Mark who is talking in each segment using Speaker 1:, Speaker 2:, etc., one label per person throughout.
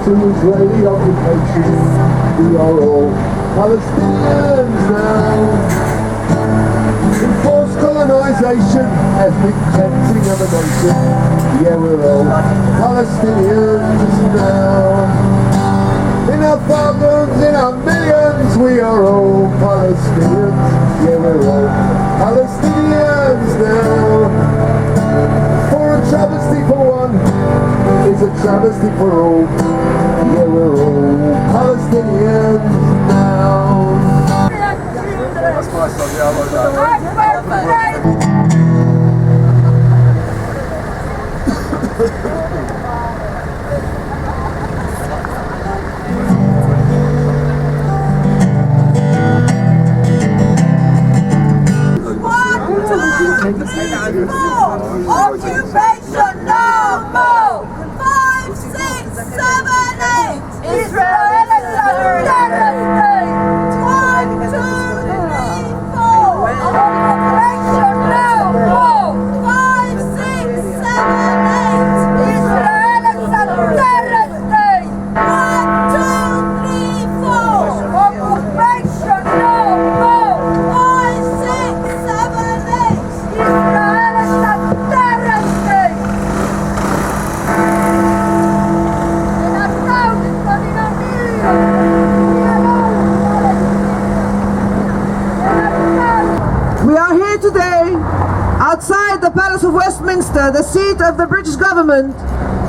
Speaker 1: to Israeli occupation. We are all Palestinians now. Enforced colonisation, ethnic cleansing of a nation. Yeah, we're all Palestinians now. In our thousands, in our millions, we are all Palestinians. Yeah, we're all Palestinians now. For a travesty for one is a travesty for all. Yeah, we're all Palestinians now.
Speaker 2: That's my song, yeah, I like that.
Speaker 3: Occupation no more. 5, 6, 7, 8. Israel is a terrorist state. 1, 2, 3, 4. Occupation no more. 5, 6, 7, 8. Israel is a terrorist state. 1, 2, 3, 4. Occupation no more. 5, 6, 7, 8. Israel is a terrorist state. In a thousand, but in a million.
Speaker 4: We are here today outside the Palace of Westminster, the seat of the British government,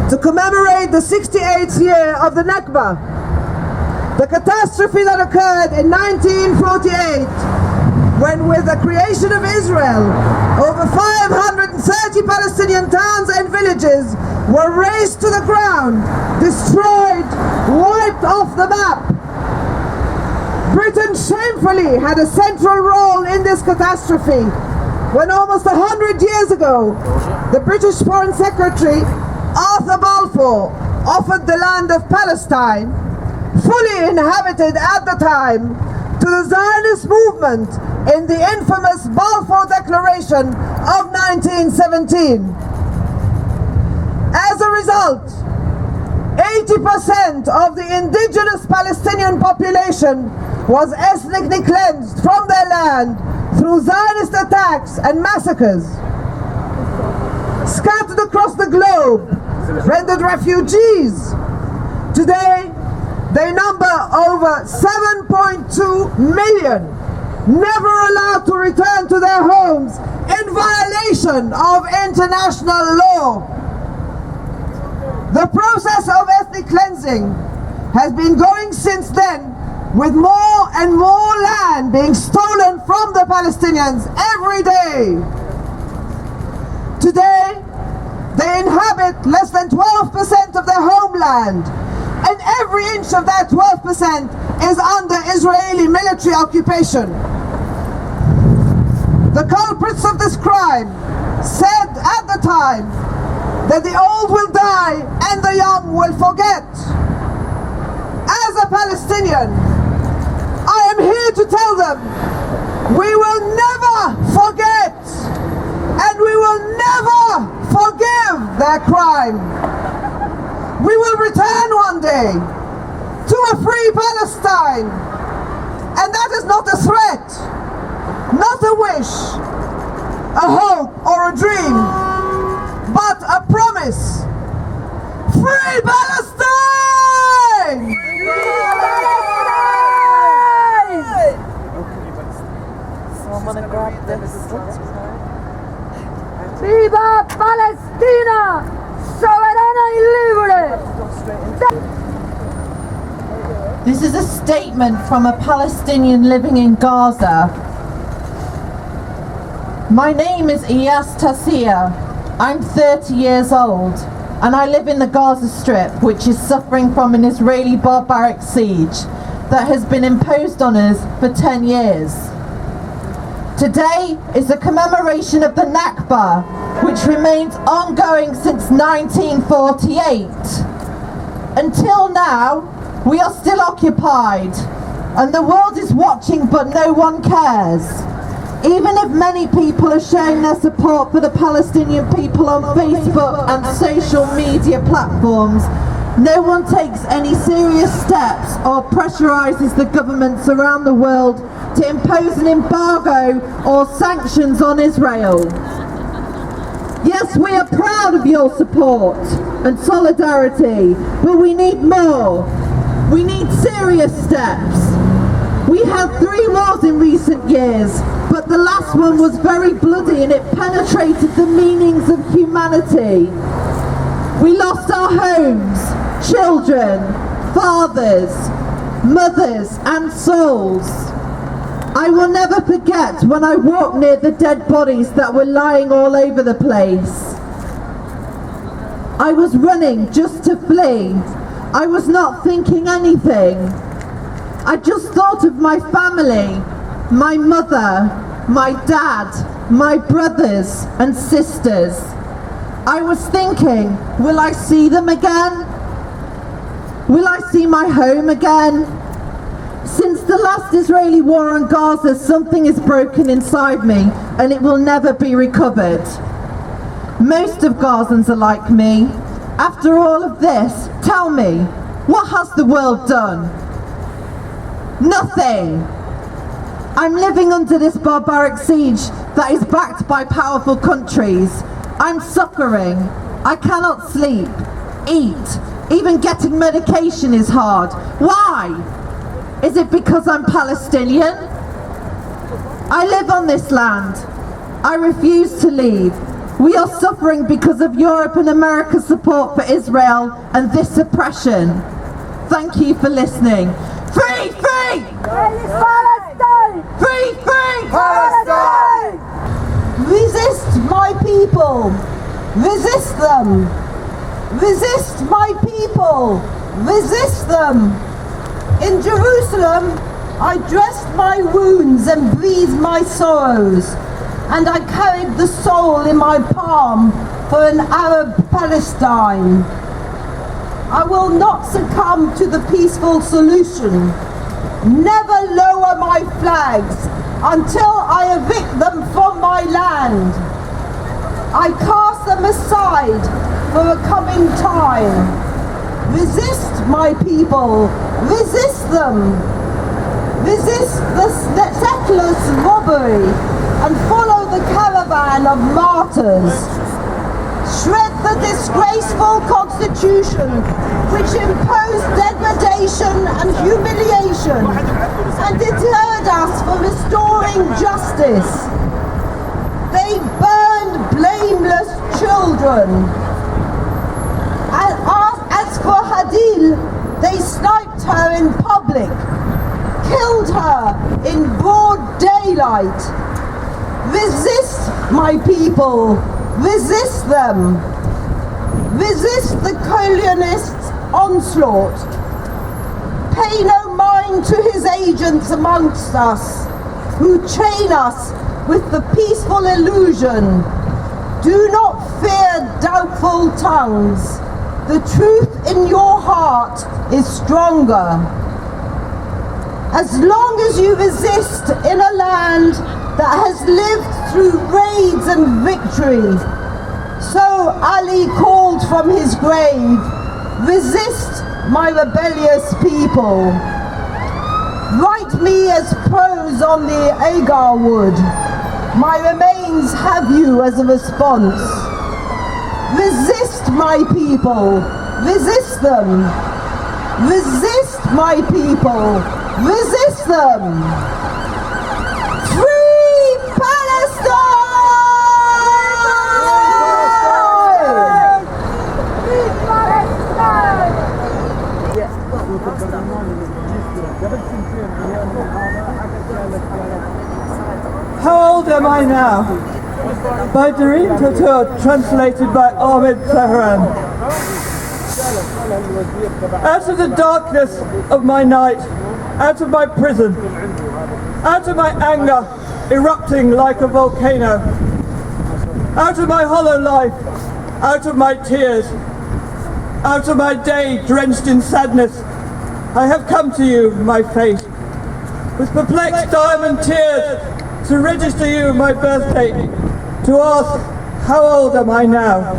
Speaker 4: to commemorate the 68th year of the Naqba, the catastrophe that occurred in 1948, when with the creation of Israel, over 530 Palestinian towns and villages were razed to the ground, destroyed, wiped off the map. Britain shamefully had a central role in this catastrophe when almost 100 years ago, the British Foreign Secretary, Arthur Balfour, offered the land of Palestine, fully inhabited at the time, to the Zionist movement in the infamous Balfour Declaration of 1917. As a result, 80% of the indigenous Palestinian population was ethnically cleansed from their land through Zionist attacks and massacres. Scattered across the globe, rendered refugees. Today, they number over 7.2 million, never allowed to return to their homes in violation of international law. The process of ethnic cleansing has been going since then, with more and more land being stolen from the Palestinians every day. Today, they inhabit less than 12% of their homeland, and every inch of that 12% is under Israeli military occupation. The culprits of this crime said at the time that the old will die and the young will forget. As a Palestinian, I am here to tell them we will never forget and we will never forgive their crime. We will return one day to a free Palestine, and that is not a threat, not a wish, a hope or a dream, but a promise. Free Palestine!
Speaker 3: Someone grab this. Viva Palestina! Soberana y libre!
Speaker 5: This is a statement from a Palestinian living in Gaza. My name is Iyas Tassiya. I'm 30 years old and I live in the Gaza Strip, which is suffering from an Israeli barbaric siege that has been imposed on us for 10 years. Today is a commemoration of the Naqba, which remains ongoing since 1948. Until now, we are still occupied, and the world is watching but no one cares. Even if many people are showing their support for the Palestinian people on Facebook and social media platforms, No one takes any serious steps or pressurizes the governments around the world to impose an embargo or sanctions on Israel. Yes, we are proud of your support and solidarity, but we need more. We need serious steps. We had 3 wars in recent years, but the last one was very bloody and it penetrated the meanings of humanity. We lost our homes, children, fathers, mothers and souls. I will never forget when I walked near the dead bodies that were lying all over the place. I was running just to flee. I was not thinking anything. I just thought of my family, my mother, my dad, my brothers and sisters. I was thinking, will I see them again? Will I see my home again? Since the last Israeli war on Gaza, something is broken inside me and it will never be recovered. Most of Gazans are like me. After all of this, tell me, what has the world done? Nothing. I'm living under this barbaric siege that is backed by powerful countries. I'm suffering. I cannot sleep, eat. Even getting medication is hard. Why? Is it because I'm Palestinian? I live on this land. I refuse to leave. We are suffering because of Europe and America's support for Israel and this oppression. Thank you for listening. Free, free!
Speaker 3: Palestine!
Speaker 5: Free, free!
Speaker 3: Palestine!
Speaker 4: Resist my people! Resist them! Resist my people! Resist them! In Jerusalem, I dressed my wounds and breathed my sorrows, and I carried the soul in my palm for an Arab Palestine. I will not succumb to the peaceful solution. Never lower my flags until I evict them from my land. I cast them aside for a coming time. Resist my people. Resist them. Resist the settlers' robbery and follow the caravan of martyrs. Shred the disgraceful constitution which imposed degradation and humiliation and deterred us from restoring justice. They burned blameless children. And as for Hadil, they sniped her in public, killed her in broad daylight. Resist, my people. Resist them. Resist the colonists' onslaught. Pay no mind to his agents amongst us, who chain us with the peaceful illusion. Do not fear doubtful tongues. The truth in your heart is stronger. As long as you resist in a land that has lived through raids and victory, so Ali called from his grave, resist my rebellious people. Write me as prose on the agar wood. My remains have you as a response. Resist my people. Resist them. Resist my people. Resist them. Free Palestine!
Speaker 3: Free Palestine!
Speaker 6: How old am I now? By Doreen Tatur, translated by Ahmed Tehran. Out of the darkness of my night, out of my prison, out of my anger erupting like a volcano, out of my hollow life, out of my tears, out of my day drenched in sadness, I have come to you, my fate, with perplexed time and tears, to register you my birthday, to ask, how old am I now?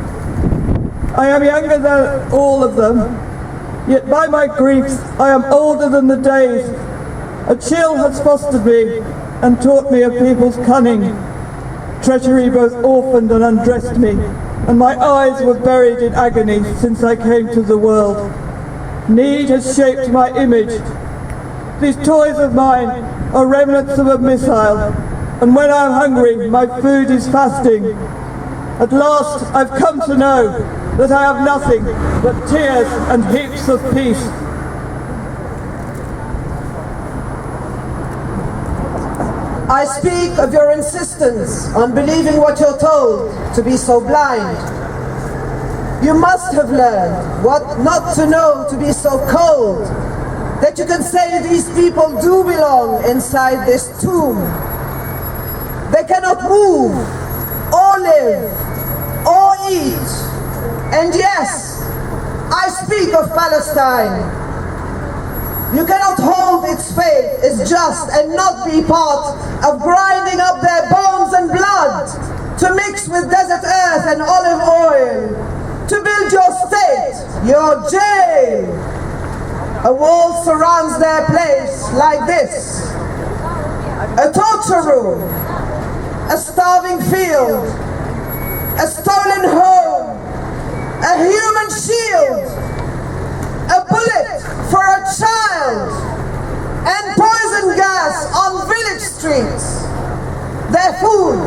Speaker 6: I am younger than all of them, Yet by my griefs I am older than the days. A chill has fostered me and taught me of people's cunning. Treachery both orphaned and undressed me, and my eyes were buried in agony since I came to the world. Need has shaped my image. These toys of mine are remnants of a missile, and when I'm hungry, my food is fasting. At last, I've come to know that I have nothing but tears and heaps of peace.
Speaker 4: I speak of your insistence on believing what you're told to be so blind. You must have learned what not to know to be so cold, that you can say these people do belong inside this tomb. They cannot move, or live, or eat. And yes, I speak of Palestine. You cannot hold its fate as just and not be part of grinding up their bones and blood to mix with desert earth and olive oil, to build your state, your jail. A wall surrounds their place like this: a torture room, a starving field, a stolen home, a human shield, a bullet for a child, and poison gas on village streets. Their food,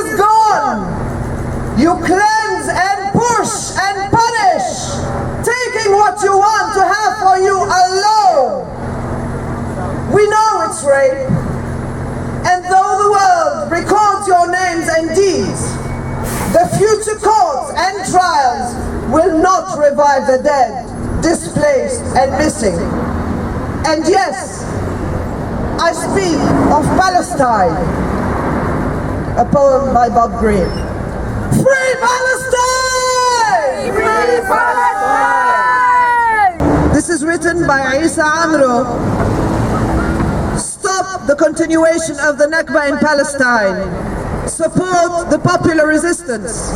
Speaker 4: is gone. You cleanse and push and punish, taking what you want to have for you alone. We know it's rape, and though the world records your names and deeds, the future courts and trials will not revive the dead, displaced and missing. And yes, I speak of Palestine. A poem by Bob Greene. Free Palestine!
Speaker 3: Free Palestine!
Speaker 4: This is written by Isa Amro. Stop the continuation of the Naqba in Palestine. Support the popular resistance.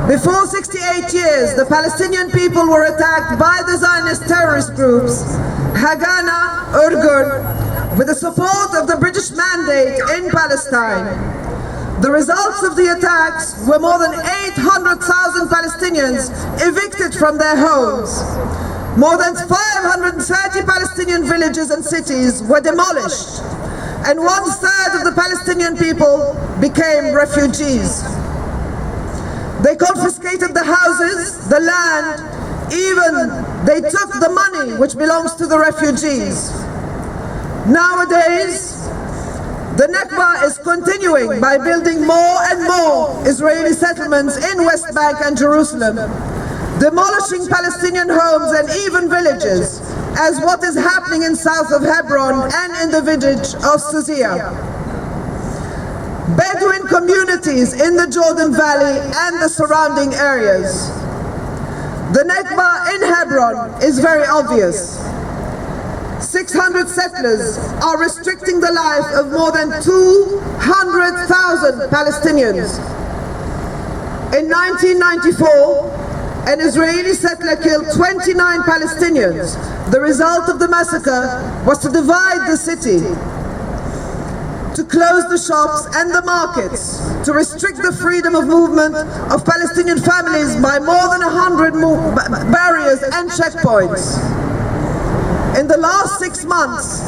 Speaker 4: Before 68 years, the Palestinian people were attacked by the Zionist terrorist groups, Haganah, Urgur, with the support of the British Mandate in Palestine. The results of the attacks were more than 800,000 Palestinians evicted from their homes. More than 530 Palestinian villages and cities were demolished, and 1/3 of the Palestinian people became refugees. They confiscated the houses, the land, even they took the money which belongs to the refugees. Nowadays, the Naqba is continuing by building more and more Israeli settlements in West Bank and Jerusalem, demolishing Palestinian homes and even villages, as what is happening in south of Hebron and in the village of Suzia. Bedouin communities in the Jordan Valley and the surrounding areas. The Naqba in Hebron is very obvious. 600 settlers are restricting the life of more than 200,000 Palestinians. In 1994, an Israeli settler killed 29 Palestinians. The result of the massacre was to divide the city, to close the shops and the markets, to restrict the freedom of movement of Palestinian families by more than 100 barriers and checkpoints. In the last 6 months,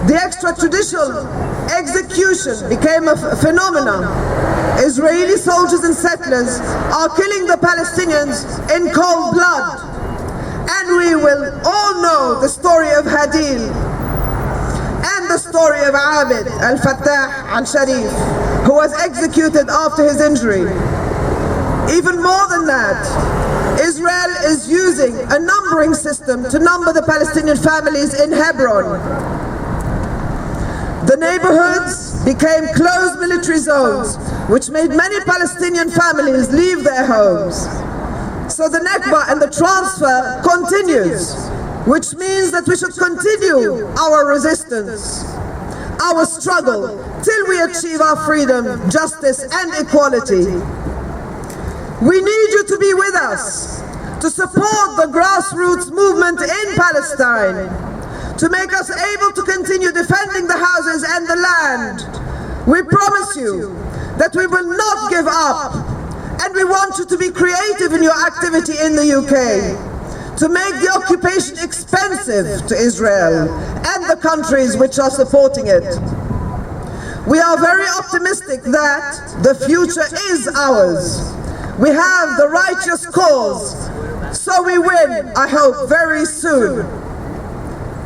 Speaker 4: the extrajudicial execution became a phenomenon. Israeli soldiers and settlers are killing the Palestinians in cold blood. And we will all know the story of Hadil and the story of Abid al-Fattah al-Sharif, who was executed after his injury. Even more than that, Israel is using a numbering system to number the Palestinian families in Hebron. The neighborhoods became closed military zones, which made many Palestinian families leave their homes. So the Naqba and the transfer continues, which means that we should continue our resistance, our struggle, till we achieve our freedom, justice and equality. We need you to be with us, to support the grassroots movement in Palestine, to make us able to continue defending the houses and the land. We promise you that we will not give up, and we want you to be creative in your activity in the UK, to make the occupation expensive to Israel and the countries which are supporting it. We are very optimistic that the future is ours. We have the righteous cause, so we win, I hope, very soon.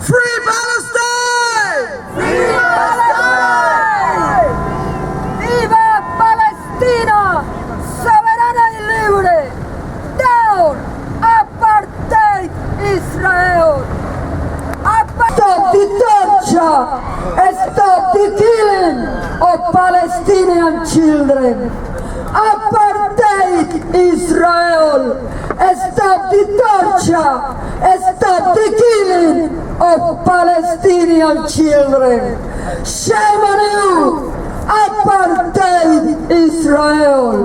Speaker 4: Free Palestine!
Speaker 3: Free Palestine! Viva Palestina! Soberana y libre! Down! Apartheid Israel! Stop the torture! Stop the killing of Palestinian children! Apartheid Israel! Stop the torture! Stop the killing of Palestinian children! Shame on you! Apartheid Israel!